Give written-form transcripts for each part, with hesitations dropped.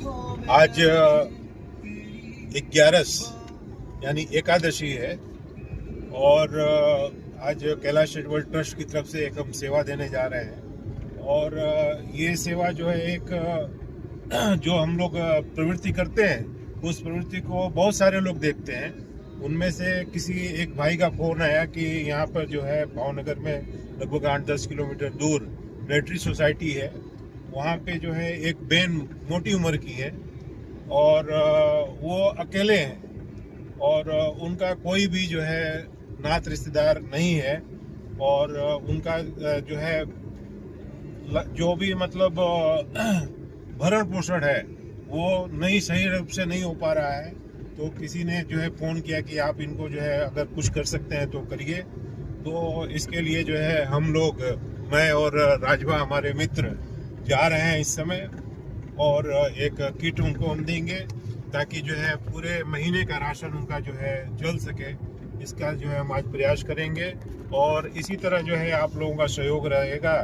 आज 11 यानी एकादशी है और आज कैलाश चैरिटेबल ट्रस्ट की तरफ से एक हम सेवा देने जा रहे हैं। और ये सेवा जो है एक जो हम लोग प्रवृत्ति करते हैं, उस प्रवृत्ति को बहुत सारे लोग देखते हैं। उनमें से किसी एक भाई का फोन आया कि यहाँ पर जो है भावनगर में लगभग 8-10 किलोमीटर दूर मिलिट्री सोसाइटी है, वहाँ पे जो है एक बहन मोटी उम्र की है और वो अकेले हैं और उनका कोई भी जो है नात रिश्तेदार नहीं है और उनका जो है जो भी मतलब भरण पोषण है वो नहीं सही रूप से नहीं हो पा रहा है। तो किसी ने जो है फ़ोन किया कि आप इनको जो है अगर कुछ कर सकते हैं तो करिए। तो इसके लिए जो है हम लोग, मैं और राजभा हमारे मित्र जा रहे हैं इस समय और एक किट उनको हम देंगे ताकि जो है पूरे महीने का राशन उनका जो है चल सके। इसका जो है हम आज प्रयास करेंगे और इसी तरह जो है आप लोगों का सहयोग रहेगा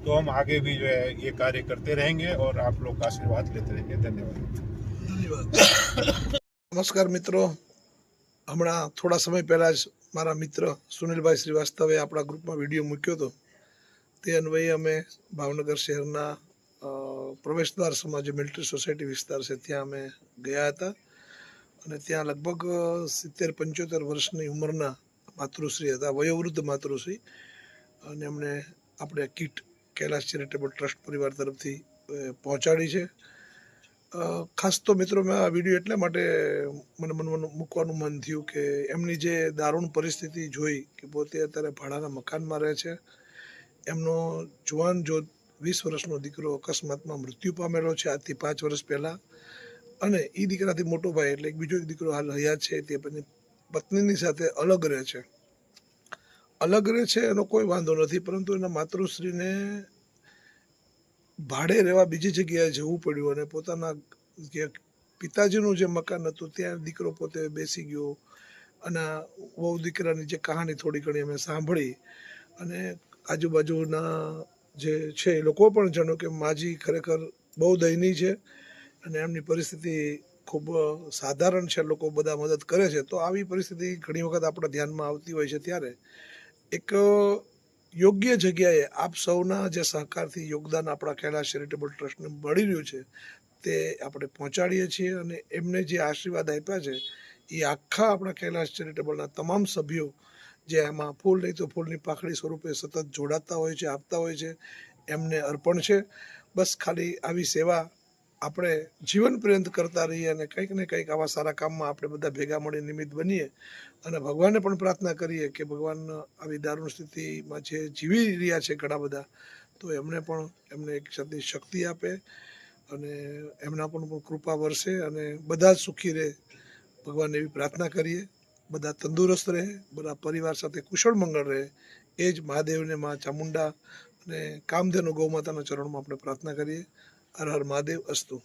तो हम आगे भी जो है ये कार्य करते रहेंगे और आप लोग का आशीर्वाद लेते रहेंगे। धन्यवाद। नमस्कार मित्रों, हमणा थोड़ा समय पहला ज मारा मित्र सुनीलभाई श्रीवास्तवे अपना ग्रुप में विडियो मूक्यो तो ते अन्वये अमे भावनगर शहरना प्रवेशद्वार समाज मिलिट्री सोसायटी विस्तार से त्या अमे गया था અને ત્યાં લગભગ 70-75 વર્ષની ઉંમરના માતૃશ્રી હતા, વયોવૃદ્ધ માતૃશ્રી, અને એમણે આપણે કીટ कैलाश चैरिटेबल ट्रस्ट परिवार तरफथी पहोंचाड़ी है। खास तो मित्रों में आ विडियो एटला माटे मन मूकवानुं मन थयुं के एमनी जे दारूण परिस्थिति जोई के पोते अत्यारे भाड़ाना मकानमां रहे छे। एमनो जुवान जो 20 वर्षनो दीकरो अकस्मातमां मृत्यु पामेलो छे आजथी 5 वर्ष पहला, अने ई दीकराथी मोटो भाई एटले बीजो एक दीकरो हाल हयात छे ते पत्नीनी साथे अलग रहे छे। अलग रहे छे एनो कोई वांधो नथी, परंतु एना मातृश्रीने भाड़े रहेवा बीजी जग्याए जवुं पड्युं अने पोताना जे पिताजीनुं जे मकान हतुं त्यां दीकरो पोते बेसी गयो अने वहू दीकरानी जे कहानी थोड़ी घणी अमे सांभळी अने आजुबाजुना जे छे ए लोको पण जणो के माजी खरेखर बहु दयनीय छे अने एमनी परिस्थिति खूब साधारण छे, लोको बधा मदद करे छे। तो आवी परिस्थिति घणी वखत आपણા ધ્યાનમાં આવતી હોય છે ત્યારે एक योग्य जग्याए आप सौना जे सहकारथी योगदान अपना कैलाश चैरिटेबल ट्रस्टने मळी रह्युं छे ते आपणे पहोंचाडीए छीए अने एमने जे आशीर्वाद आप्या छे ए आखा अपना कैलाश चैरिटेबलना तमाम सभ्यो जे आमां फूल नहीं तो फूलनी पाखड़ी स्वरूपे सतत जोड़ाता होय छे, आपता होय छे, एमने अर्पण छे। बस खाली आवी सेवा આપણે જીવન પર્યંત કરતા રહીએ અને કંઈક ને કંઈક આવા સારા કામમાં આપણે બધા ભેગા મળી નિમિત્ત બનીએ અને ભગવાનને પણ પ્રાર્થના કરીએ કે ભગવાન આવી દારૂણ સ્થિતિમાં જે જીવી રહ્યા છે ઘણા બધા, તો એમને પણ એમને એક જાતની શક્તિ આપે અને એમના પણ કૃપા વરસે અને બધા જ સુખી રહે, ભગવાનને એવી પ્રાર્થના કરીએ। બધા તંદુરસ્ત રહે, બધા પરિવાર સાથે કુશળ મંગળ રહે, એ જ મહાદેવને મા ચામુંડા અને કામધેનુ ગૌ માતાના ચરણમાં આપણે પ્રાર્થના કરીએ। हर हर महादेव अस्तु।